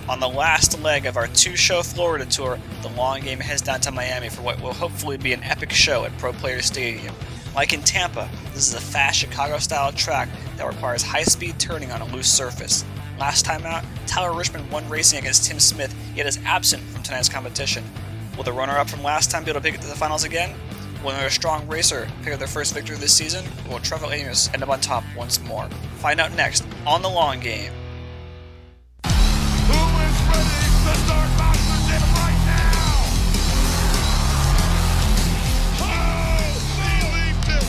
On the last leg of our two-show Florida tour, the long game heads down to Miami for what will hopefully be an epic show at Pro Player Stadium. Like in Tampa, this is a fast Chicago-style track that requires high-speed turning on a loose surface. Last time out, Tyler Richmond won racing against Tim Smith, yet is absent from tonight's competition. Will the runner-up from last time be able to pick it to the finals again? Will another strong racer pick up their first victory this season, or will Trevor Amos end up on top once more? Find out next on The Long Game. Who is ready to start Monster Jam right now? Holy this!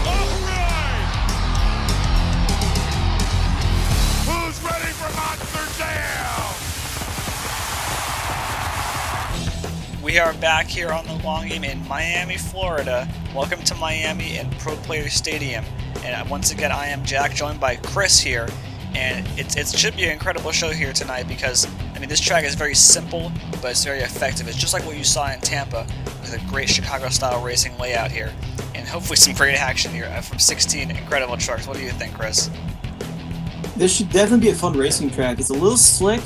All right! Who's ready for Monster Jam? We are back here on The Long Game in Miami, Florida. Welcome to Miami and Pro Player Stadium. And once again, I am Jack, joined by Chris here, and it should be an incredible show here tonight because, I mean, this track is very simple, but it's very effective. It's just like what you saw in Tampa with a great Chicago-style racing layout here, and hopefully some great action here from 16 incredible trucks. What do you think, Chris? This should definitely be a fun racing track. It's a little slick,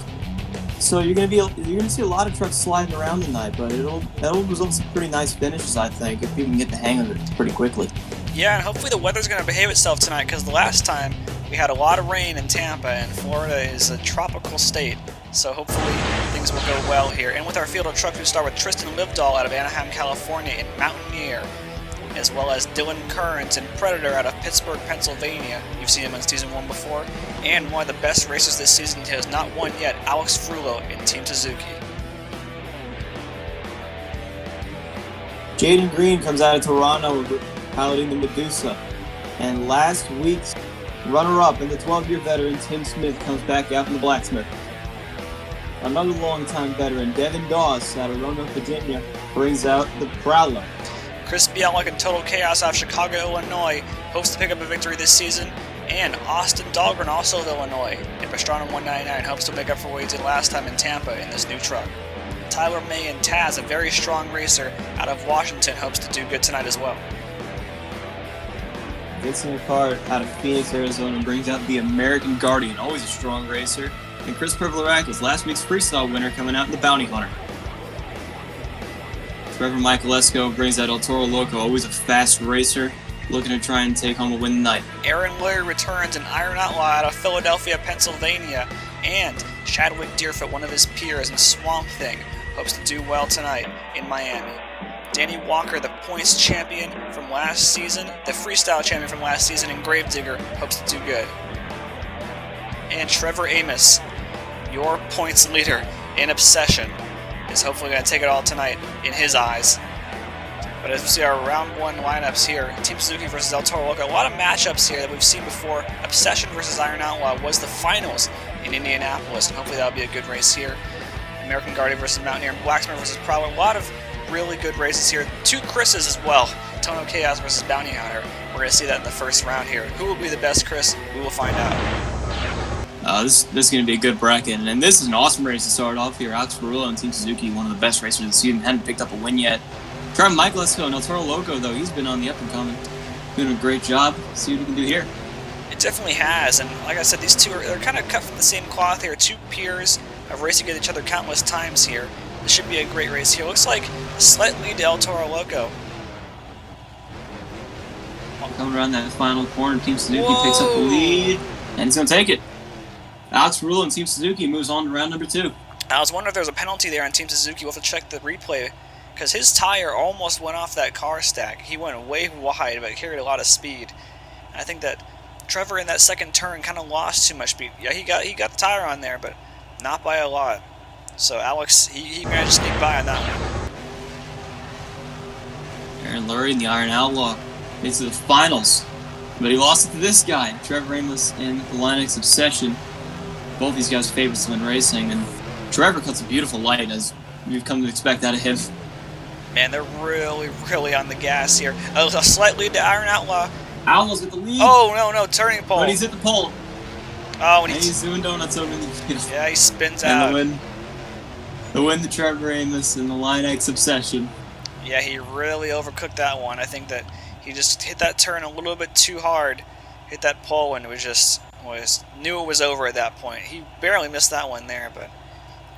so you're gonna see a lot of trucks sliding around tonight, but that'll result in some pretty nice finishes, I think, if people can get the hang of it pretty quickly. Yeah, and hopefully the weather's going to behave itself tonight because the last time we had a lot of rain in Tampa, and Florida is a tropical state, so hopefully things will go well here. And with our field of trucks, we start with Tristan Livdahl out of Anaheim, California in Mountaineer, as well as Dylan Kearns and Predator out of Pittsburgh, Pennsylvania. You've seen him in Season 1 before. And one of the best racers this season who has not won yet, Alex Frullo in Team Suzuki. Jaden Green comes out of Toronto piloting the Medusa. And last week's runner-up and the 12-year veteran Tim Smith comes back out from the Blacksmith. Another long-time veteran, Devin Dawes out of Roanoke, Virginia, brings out the Prowler. Chris Bialik and Total Chaos out of Chicago, Illinois, hopes to pick up a victory this season. And Austin Dahlgren, also of Illinois, in Pastrana 199, hopes to make up for what he did last time in Tampa in this new truck. Tyler May and Taz, a very strong racer out of Washington, hopes to do good tonight as well. Vincent Ricard out of Phoenix, Arizona, brings out the American Guardian, always a strong racer. And Chris Privolarakis, last week's freestyle winner, coming out in the Bounty Hunter. Trevor Michaelesco brings out El Toro Loco, always a fast racer, looking to try and take home a win tonight. Aaron Leary returns an Iron Outlaw out of Philadelphia, Pennsylvania, and Chadwick Deerfoot, one of his peers in Swamp Thing, hopes to do well tonight in Miami. Danny Walker, the points champion from last season, the freestyle champion from last season in Gravedigger, hopes to do good. And Trevor Amos, your points leader in Obsession, is hopefully going to take it all tonight in his eyes. But as we see our round one lineups here, Team Suzuki versus El Toro Loco, a lot of matchups here that we've seen before. Obsession versus Iron Outlaw was the finals in Indianapolis, and hopefully that'll be a good race here. American Guardian versus Mountaineer, Blacksmith versus Prowler, a lot of really good races here. Two Chris's as well. Tono Chaos versus Bounty Hunter. We're going to see that in the first round here. Who will be the best Chris? We will find out. This is going to be a good bracket, and this is an awesome race to start off here. Alex Ferrullo and Team Suzuki, one of the best racers of the season, hadn't picked up a win yet. Trevor Michaelesco and El Toro Loco, though, he's been on the up-and-coming, doing a great job. See what he can do here. It definitely has, and like I said, these two they're kind of cut from the same cloth here. Two peers have raced against each other countless times here. This should be a great race here. Looks like a slight lead to El Toro Loco. Coming around that final corner, Team Suzuki picks up the lead, and he's going to take it. Alex Ferrullo and Team Suzuki moves on to round number 2. I was wondering if there was a penalty there on Team Suzuki. We'll have to check the replay, because his tire almost went off that car stack. He went way wide, but carried a lot of speed. And I think that Trevor in that second turn kind of lost too much speed. Yeah, he got the tire on there, but not by a lot. So Alex, he managed to sneak by on that one. Aaron Lurie and the Iron Outlaw made it to the finals, but he lost it to this guy, Trevor Amos and the Linux Obsession. Both these guys' favorites to win racing, and Trevor cuts a beautiful light, as we've come to expect out of him. Man, they're really, really on the gas here. A slight lead to Iron Outlaw. Outlaws at the lead. Oh, no, turning pole. But he's at the pole. Oh, and he's doing donuts over the yeah, he spins and out. The win to Trevor Amos and the Line X Obsession. Yeah, he really overcooked that one. I think that he just hit that turn a little bit too hard, hit that pole and knew it was over at that point. He barely missed that one there, but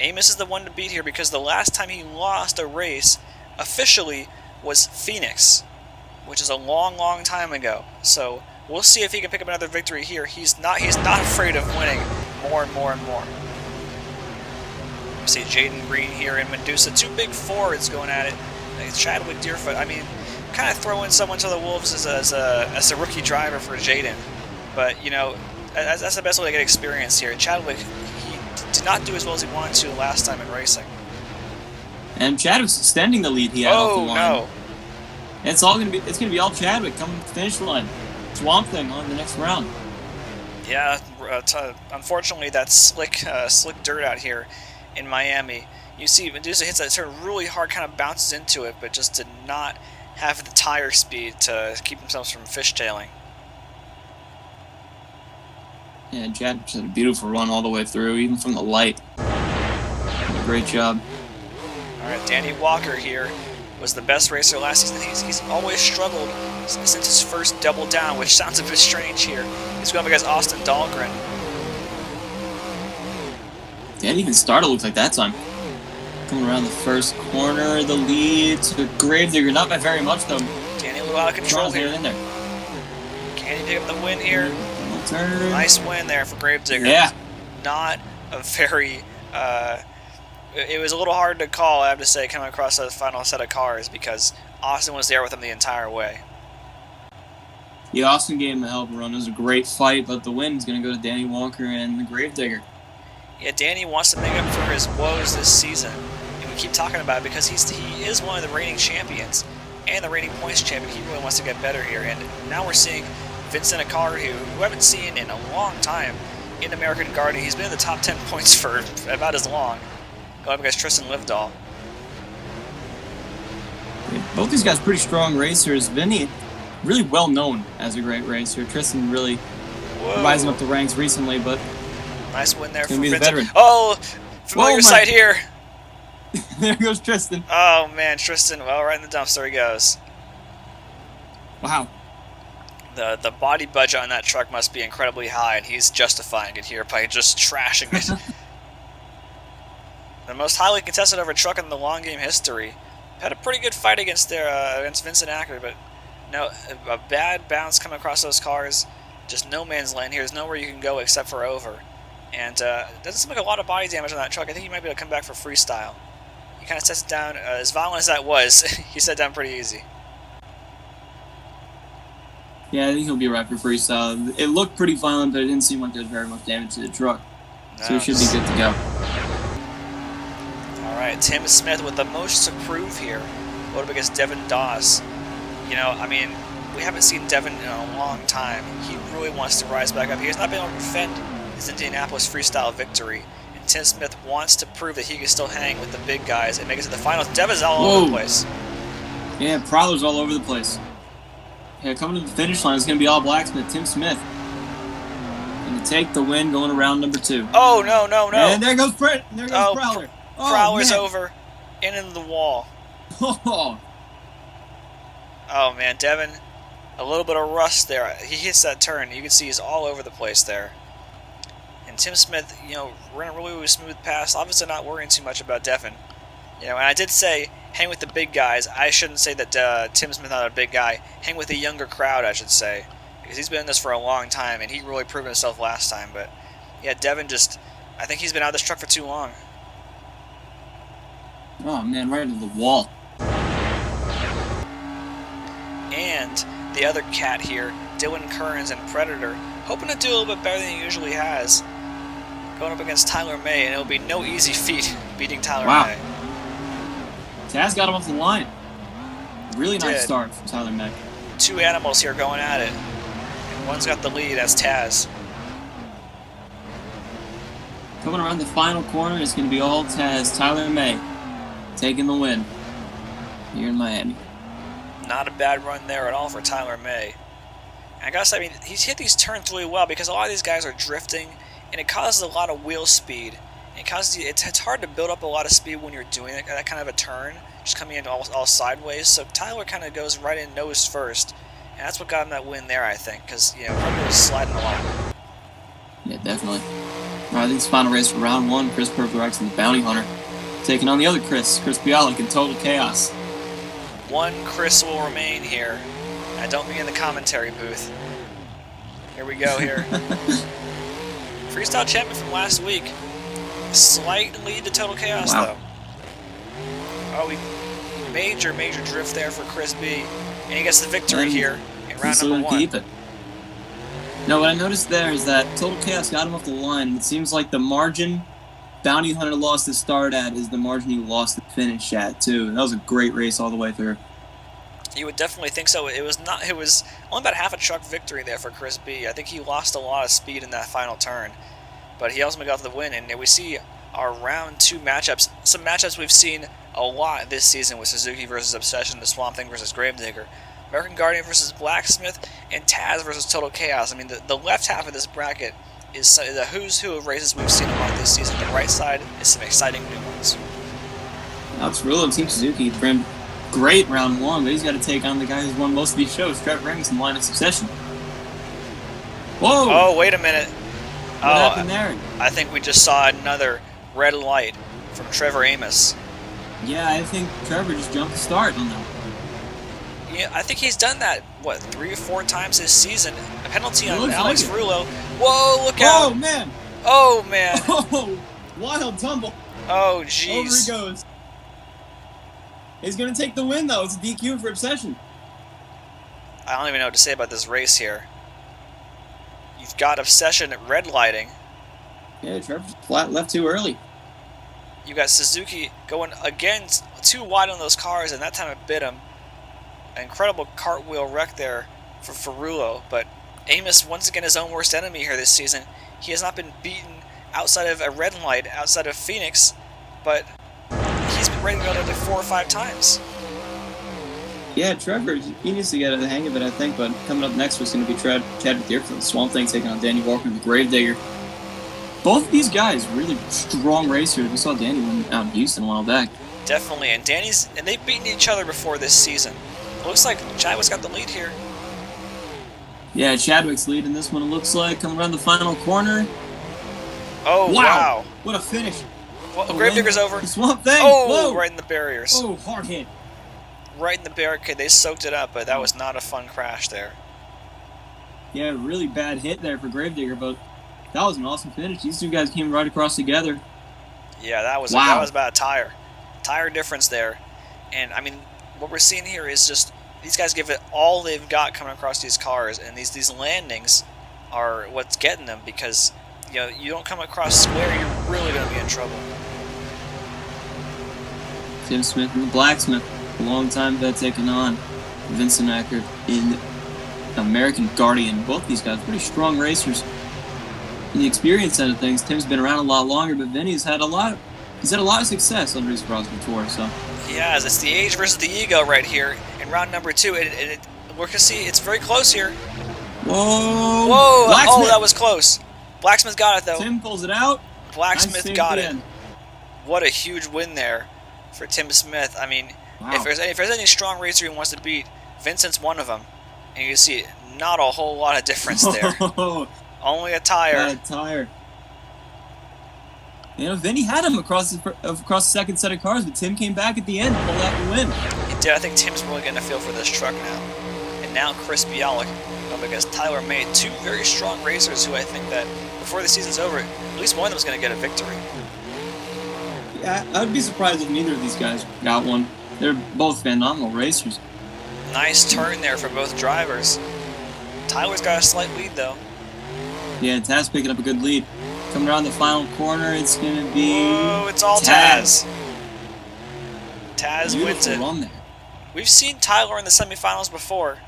Amos is the one to beat here because the last time he lost a race officially was Phoenix, which is a long, long time ago. So we'll see if he can pick up another victory here. He's not afraid of winning more and more and more. You see Jaden Green here in Medusa. Two big Fords going at it. Chadwick Deerfoot. I mean, kind of throw in someone to the Wolves as a rookie driver for Jaden. But, you know, that's the best way to get experience here. Chadwick, he did not do as well as he wanted to last time in racing. And Chadwick's extending the lead he had off the line. No. It's gonna be all Chadwick coming to the finish line. Swamp Thing on the next round. Yeah, unfortunately that's slick dirt out here in Miami. You see Medusa hits that turn really hard, kind of bounces into it, but just did not have the tire speed to keep themselves from fishtailing. Yeah, Chad had a beautiful run all the way through, even from the light. Great job. All right, Danny Walker here was the best racer last season. He's always struggled since his first double down, which sounds a bit strange here. He's going up against Austin Dahlgren. Didn't even start, it looks like that time. Coming around the first corner, the lead to Gravedigger, not by very much though. Danny a little out of control here. In there. Can he pick up the win here? Turn. Nice win there for Gravedigger. Yeah. Not a very... it was a little hard to call, I have to say, coming across the final set of cars because Austin was there with him the entire way. Yeah, Austin gave him the help run. It was a great fight, but the win's going to go to Danny Walker and the Gravedigger. Yeah, Danny wants to make up for his woes this season. And we keep talking about it because he is one of the reigning champions and the reigning points champion. He really wants to get better here. And now we're seeing Vincent Akari, who we haven't seen in a long time in American Guardian. He's been in the top 10 points for about as long. Going up against Tristan Livdahl. Yeah, both these guys pretty strong racers. Vinny, really well known as a great racer. Tristan really rising up the ranks recently, but nice win there for Vincent. Vincent. Oh, familiar sight here. There goes Tristan. Oh man, Tristan, well, right in the dumpster he goes. Wow. The body budget on that truck must be incredibly high, and he's justifying it here by just trashing it. The most highly contested over truck in the long game history. Had a pretty good fight against Vincent Akari, but no, a bad bounce coming across those cars. Just no man's land here. There's nowhere you can go except for over. And doesn't seem like a lot of body damage on that truck. I think he might be able to come back for freestyle. He kind of sets it down. As violent as that was, he set it down pretty easy. Yeah, I think he'll be right for freestyle. It looked pretty violent, but it didn't seem like there was very much damage to the truck. No, so he should be good to go. Alright, Tim Smith with the most to prove here. Going up against Devin Doss. You know, I mean, we haven't seen Devin in a long time. He really wants to rise back up. He has not been able to defend his Indianapolis freestyle victory. And Tim Smith wants to prove that he can still hang with the big guys and make it to the finals. Devin's all over the place. Yeah, Prowler's all over the place. Yeah, coming to the finish line is going to be all Blacksmith. Tim Smith going to take the win going to round number 2. Oh, no, no, no. And there goes Prowler. Oh, Prowler's man. over. Into the wall. Oh, man, Devin, a little bit of rust there. He hits that turn. You can see he's all over the place there. And Tim Smith, you know, ran a really, really smooth pass. Obviously not worrying too much about Devin. You know, and I did say, hang with the big guys. I shouldn't say that Tim Smith not a big guy. Hang with the younger crowd, I should say. Because he's been in this for a long time, and he really proved himself last time. But, yeah, Devin just, I think he's been out of this truck for too long. Oh, man, right into the wall. And the other cat here, Dylan Kearns and Predator, hoping to do a little bit better than he usually has. Going up against Tyler May, and it'll be no easy feat beating Tyler May. Taz got him off the line. Really nice start from Tyler May. Two animals here going at it. And one's got the lead, that's Taz. Coming around the final corner, it's going to be all Taz. Tyler May taking the win here in Miami. Not a bad run there at all for Tyler May. And I gotta say, I mean, he's hit these turns really well because a lot of these guys are drifting, and it causes a lot of wheel speed. It causes you, it's hard to build up a lot of speed when you're doing that kind of a turn, just coming in all sideways. So Tyler kind of goes right in nose first, And that's what got him that win there, I think, because, you know, Purple was sliding along. Yeah, definitely. All right, this final race for round 1. Chris Perfect and the Bounty Hunter taking on the other Chris Bialik in Total Chaos. One Chris will remain here. I don't mean in the commentary booth. Here we go here. Freestyle champion from last week. Slight lead to Total Chaos, though. Oh, major drift there for Chris B. And he gets the victory here in round number 1. Keep it. No, what I noticed there is that Total Chaos got him off the line, and it seems like the margin Bounty Hunter lost his start at is the margin he lost the finish at, too. And that was a great race all the way through. You would definitely think so. It was only about half a truck victory there for Chris B. I think he lost a lot of speed in that final turn, but he ultimately got the win. And we see our round 2 matchups, some matchups we've seen a lot this season with Suzuki versus Obsession, the Swamp Thing versus Gravedigger, American Guardian versus Blacksmith, and Taz versus Total Chaos. I mean, the left half of this bracket is the who's who of races we've seen a lot this season. The right side is some exciting new ones. Now it's real Team Suzuki. Great round 1, but he's got to take on the guy who's won most of these shows, Trevor Amos in line of succession. Whoa! Oh, wait a minute. What happened there? I think we just saw another red light from Trevor Amos. Yeah, I think Trevor just jumped the start on that. Yeah, I think he's done that, 3 or 4 times this season. A penalty on Alex like Frullo. Whoa, look out! Oh, man! Oh, man! Oh, wild tumble. Oh, jeez. Over he goes. He's going to take the win, though. It's a DQ for Obsession. I don't even know what to say about this race here. You've got Obsession at red lighting. Yeah, Trevor's flat left too early. You got Suzuki going again too wide on those cars, and that time it bit him. An incredible cartwheel wreck there for Frullo, but Amos, once again, his own worst enemy here this season. He has not been beaten outside of a red light, outside of Phoenix, but he's been ready to go there 4 or 5 times. Yeah, Trevor, he needs to get the hang of it, I think, but coming up next was going to be Chadwick Deerfield, the Swamp Thing taking on Danny Walker, the Gravedigger. Both of these guys, really strong racers. We saw Danny win out in Houston a while back. Definitely, and they've beaten each other before this season. It looks like Chadwick's got the lead here. Yeah, Chadwick's lead in this one, it looks like. Coming around the final corner. Oh, wow. What a finish. Well, Gravedigger's over. The Swamp Thing. Oh, whoa. Right in the barriers. Oh, hard hit. Right in the barricade. They soaked it up, but that was not a fun crash there. Yeah, really bad hit there for Gravedigger, but that was an awesome finish. These two guys came right across together. Yeah, that was about a tire difference there. And I mean, what we're seeing here is just these guys give it all they've got coming across these cars, and these landings are what's getting them, because you don't come across square, you're really going to be in trouble. Tim Smith and the Blacksmith, a long-time vet, taking on Vincent Eckert in American Guardian. Both these guys pretty strong racers. In the experience side of things, Tim's been around a lot longer, but Vinny's had a lot of success on Race Across before. So he has. It's the age versus the ego right here in round number 2. We're going to see it's very close here. Whoa! Whoa! Blacksmith. Oh, that was close. Blacksmith got it though. Tim pulls it out. Blacksmith Nice got it. again. What a huge win there for Tim Smith. I mean, Wow. if there's any strong racer he wants to beat, Vincent's one of them. And you can see not a whole lot of difference there. Only a tire. A tire. Vinny had him across the second set of cars, but Tim came back at the end and pulled out the win. He did. I think Tim's really getting a feel for this truck now. And now Chris Bialik up against Tyler May, 2 very strong racers who I think that before the season's over, at least one of them's going to get a victory. Yeah, I'd be surprised if neither of these guys got one. They're both phenomenal racers. Nice turn there for both drivers. Tyler's got a slight lead though. Yeah, Taz picking up a good lead. Coming around the final corner, it's going to be... Oh, it's all Taz. Taz Beautiful wins it. run there. We've seen Tyler in the semifinals before.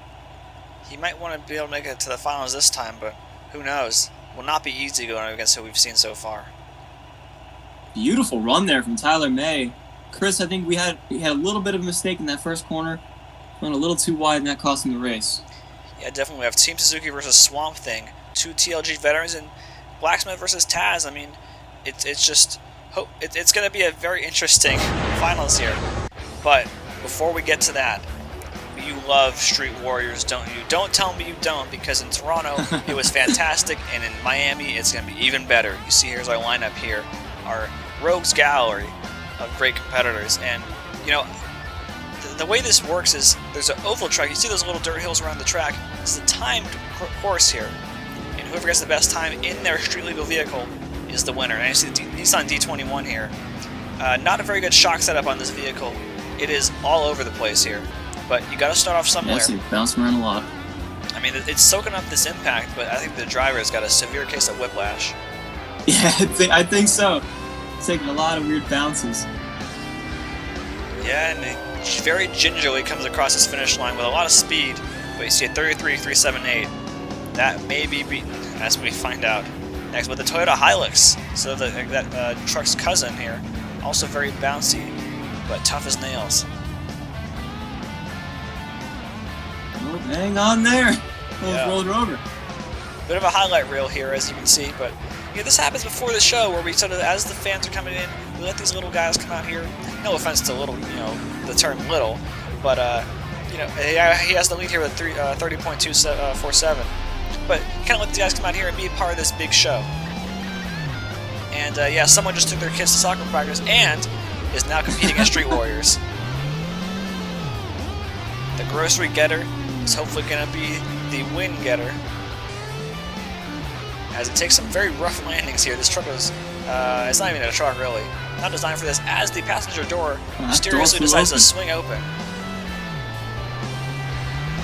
He might want to be able to make it to the finals this time, but who knows? Will not be easy going against who we've seen so far. Beautiful run there from Tyler May. Chris, I think he had a little bit of a mistake in that first corner. Went a little too wide, and that cost him the race. Yeah, definitely. We have Team Suzuki versus Swamp Thing, 2 TLG veterans, and Blacksmith versus Taz. I mean, it's going to be a very interesting finals here. But before we get to that, you love Street Warriors, don't you? Don't tell me you don't, because in Toronto it was fantastic, and in Miami it's going to be even better. You see here's our lineup here, our rogues gallery of great competitors, and you know, the way this works is there's an oval track. You see those little dirt hills around the track? This is a timed course here, and whoever gets the best time in their street legal vehicle is the winner. And you see the Nissan D21 here. Not a very good shock setup on this vehicle. It is all over the place here, but you got to start off somewhere. Yes, it's bouncing around a lot. I mean, it's soaking up this impact, but I think the driver's got a severe case of whiplash. Yeah, I think so. It's taking a lot of weird bounces. Yeah, and it very gingerly comes across this finish line with a lot of speed, but you see a 33.378. That may be beaten, as we find out next with the Toyota Hilux. So that truck's cousin here, also very bouncy, but tough as nails. Oh, hang on there. Almost rolled her over. Bit of a highlight reel here, as you can see, but you know, this happens before the show, where we sort of, as the fans are coming in, we let these little guys come out here. No offense to little, you know, the term little, but you know, he has the lead here with 30.247. But kind of let the guys come out here and be a part of this big show. And yeah, someone just took their kids to soccer practice and is now competing at Street Warriors. The grocery getter is hopefully going to be the win getter, as it takes some very rough landings here. This truck was, it's not even a truck really, not designed for this, as the passenger door mysteriously decides to swing open.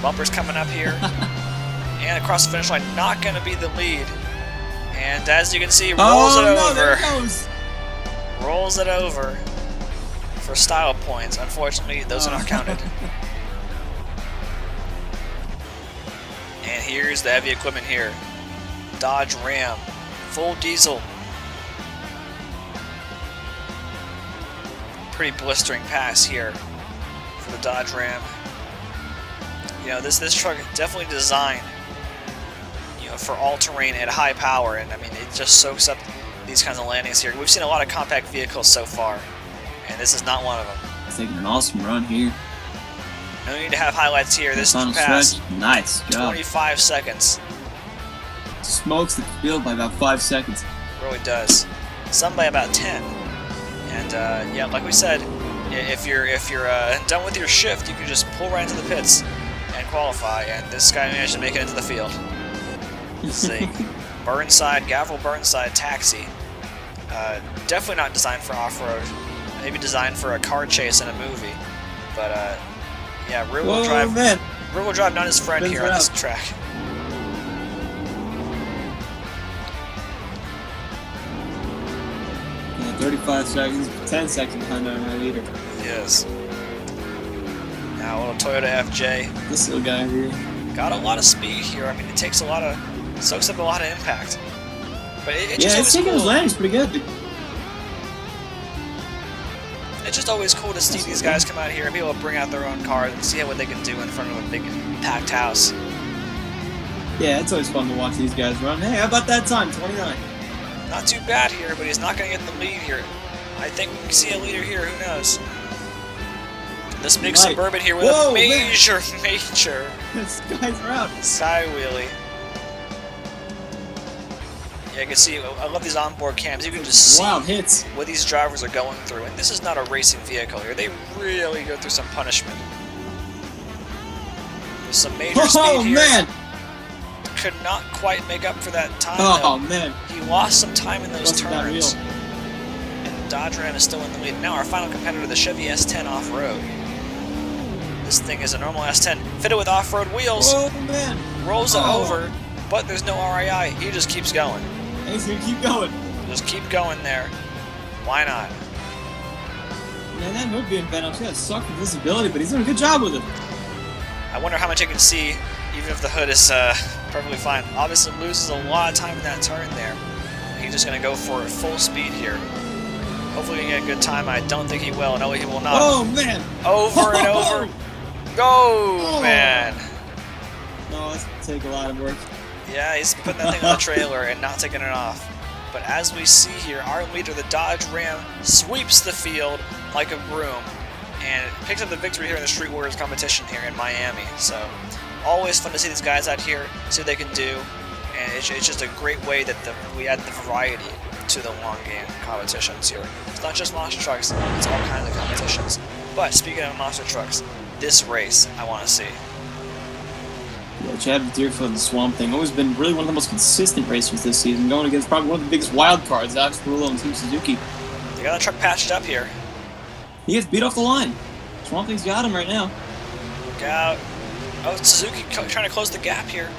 Bumper's coming up here, and across the finish line, not going to be the lead. And as you can see, rolls it over. There it goes. Rolls it over for style points. Unfortunately, those are not counted. And here's the heavy equipment here. Dodge Ram, full diesel. Pretty blistering pass here for the Dodge Ram. You know, this truck is definitely designed, you know, for all-terrain at high power, and I mean, it just soaks up these kinds of landings here. We've seen a lot of compact vehicles so far, and this is not one of them. It's taking an awesome run here. No need to have highlights here. This is the pass. Nice job. 25 seconds. Smokes the field by about 5 seconds. Really does. Some by about 10. And yeah, like we said, if you're done with your shift, you can just pull right into the pits and qualify. And this guy managed to make it into the field. This is a Gavril Burnside taxi. Definitely not designed for off-road. Maybe designed for a car chase in a movie. But yeah, rear-wheel drive. Rear-wheel drive not his friend here on this track. Yeah, 35 seconds, 10 seconds behind our leader. Yes. Now a little Toyota FJ. This little guy here. Got a lot of speed here. I mean, it takes soaks up a lot of impact. But it's taking his landings pretty good. It's just always cool to see these guys come out here and be able to bring out their own cars and see what they can do in front of a big packed house. Yeah, it's always fun to watch these guys run. Hey, how about that time? 29. Not too bad here, but he's not going to get the lead here. I think we can see a leader here. Who knows? This big Suburban here with a major. Skies are out. Sky wheelie. Yeah, you can see, I love these onboard cams. You can just see hits. What these drivers are going through. And this is not a racing vehicle here. They really go through some punishment. There's some major speed here. Man! Could not quite make up for that time, though. Man. He lost some time in those turns. And the Dodge Ram is still in the lead. Now our final competitor, the Chevy S10 Off-Road. This thing is a normal S10, fitted with off-road wheels. Oh, man! Rolls it over, but there's no RII. He just keeps going. He's gonna keep going. Just keep going there. Why not? Man, that hood being bent up's gonna suck for visibility, but he's doing a good job with it. I wonder how much you can see, even if the hood is perfectly fine. Obviously loses a lot of time in that turn there. He's just gonna go for full speed here. Hopefully he can get a good time. I don't think he will. No, he will not. Oh, man! Over and over. Go, man! No, that's gonna take a lot of work. Yeah, he's putting that thing on the trailer and not taking it off. But as we see here, our leader, the Dodge Ram, sweeps the field like a broom and picks up the victory here in the Street Warriors competition here in Miami. So always fun to see these guys out here, see what they can do, and it's just a great way that we add the variety to the long game competitions here. It's not just monster trucks, it's all kinds of competitions. But speaking of monster trucks, this race I want to see. Yeah, Chad Deerfield and the Swamp Thing always been really one of the most consistent racers this season, going against probably one of the biggest wild cards, Alex Ferrullo and Team Suzuki. They got the truck patched up here. He gets beat off the line. Swamp Thing's got him right now. Look out. Oh, Suzuki trying to close the gap here.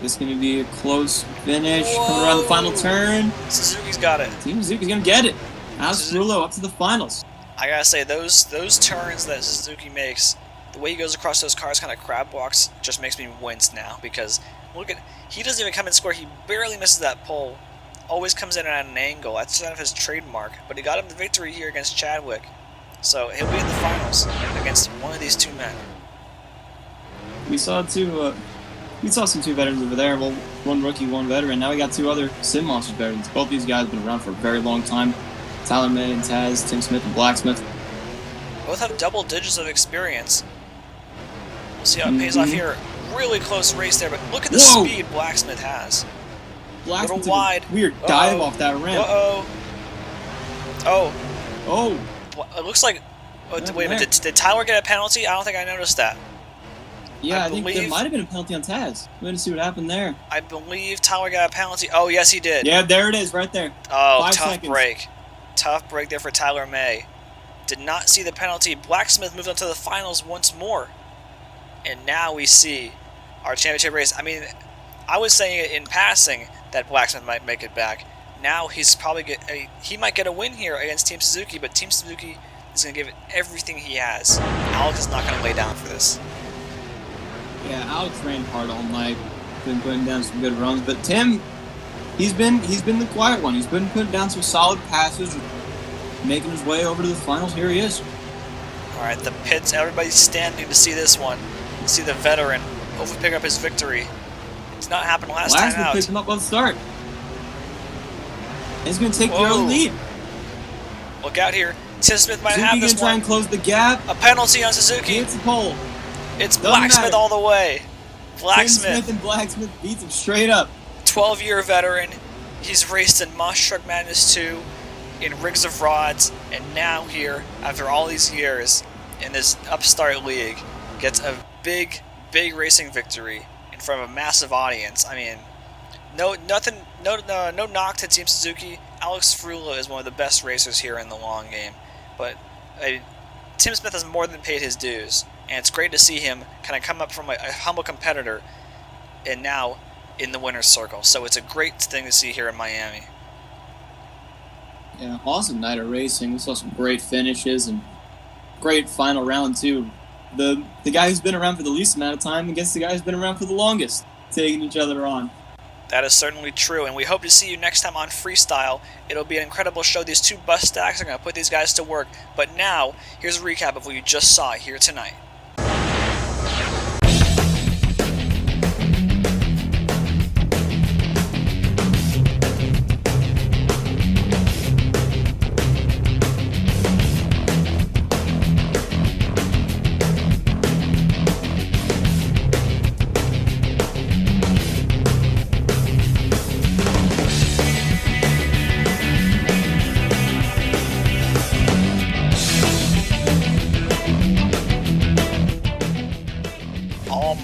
This is going to be a close finish. Whoa. Coming around the final turn. Suzuki's got it. Team Suzuki's going to get it. Alex Ferrullo up to the finals. I gotta say, those turns that Suzuki makes, the way he goes across those cars, kind of crab walks, just makes me wince now. Because look at, he doesn't even come in square. He barely misses that pole. Always comes in at an angle. That's kind of his trademark. But he got him the victory here against Chadwick. So he'll be in the finals against one of these two men. We saw some two veterans over there. Well, one rookie, one veteran. Now we got two other Sim Monsters veterans. Both these guys have been around for a very long time. Tyler May and Taz, Tim Smith and Blacksmith. Both have double digits of experience. We'll see how it pays off here. Really close race there, but look at the speed Blacksmith has. Blacksmith little wide. Took a weird dive off that ramp. Oh. It looks like... Oh, wait a minute. Did Tyler get a penalty? I don't think I noticed that. Yeah, I think there might have been a penalty on Taz. We're going to see what happened there. I believe Tyler got a penalty. Oh, yes, he did. Yeah, there it is, right there. Oh, 5 tough seconds. break. Tough break there for Tyler May. Did not see the penalty. Blacksmith moved on to the finals once more. And now we see our championship race. I mean, I was saying it in passing that Blacksmith might make it back. Now he's probably he might get a win here against Team Suzuki, but Team Suzuki is going to give it everything he has. Alex is not going to lay down for this. Yeah, Alex ran hard all night, been putting down some good runs, but Tim, he's been the quiet one. He's been putting down some solid passes, making his way over to the finals. Here he is. All right, the pits, everybody's standing to see this one, to see the veteran hopefully pick up his victory. It's not happened last time out. Picked him up on the start. And he's going to take the early lead. Look out here. Tim Smith might Suzuki have this gonna try one. and close the gap. A penalty on Suzuki. He hits the pole. It's Blacksmith all the way. Blacksmith. Tim Smith and Blacksmith beats him straight up. 12-year veteran. He's raced in Monster Truck Madness 2, in Rigs of Rods, and now here, after all these years, in this upstart league, gets a big racing victory in front of a massive audience. I mean, no knock to Team Suzuki. Alex Ferrullo is one of the best racers here in the long game, but Tim Smith has more than paid his dues, and it's great to see him kind of come up from a humble competitor and now in the winner's circle. So it's a great thing to see here in Miami. Yeah, awesome night of racing. We saw some great finishes and great final round too. The guy who's been around for the least amount of time against the guy who's been around for the longest, taking each other on. That is certainly true, and we hope to see you next time on Freestyle. It'll be an incredible show. These two bus stacks are going to put these guys to work. But now, here's a recap of what you just saw here tonight.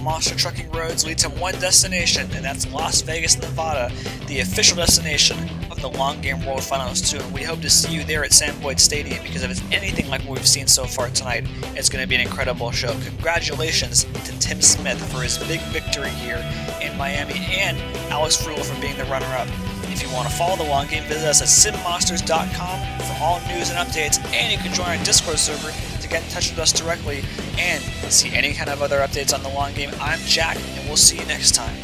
Monster trucking roads lead to one destination, and that's Las Vegas, Nevada, the official destination of the Long Game World Finals 2. And we hope to see you there at Sam Boyd Stadium, because if it's anything like what we've seen so far tonight, it's going to be an incredible show. Congratulations to Tim Smith for his big victory here in Miami, and Alex Ferrullo for being the runner-up. If you want to follow the long game, visit us at simmonsters.com for all news and updates, and you can join our Discord server to get in touch with us directly and see any kind of other updates on the long game. I'm Jack, and we'll see you next time.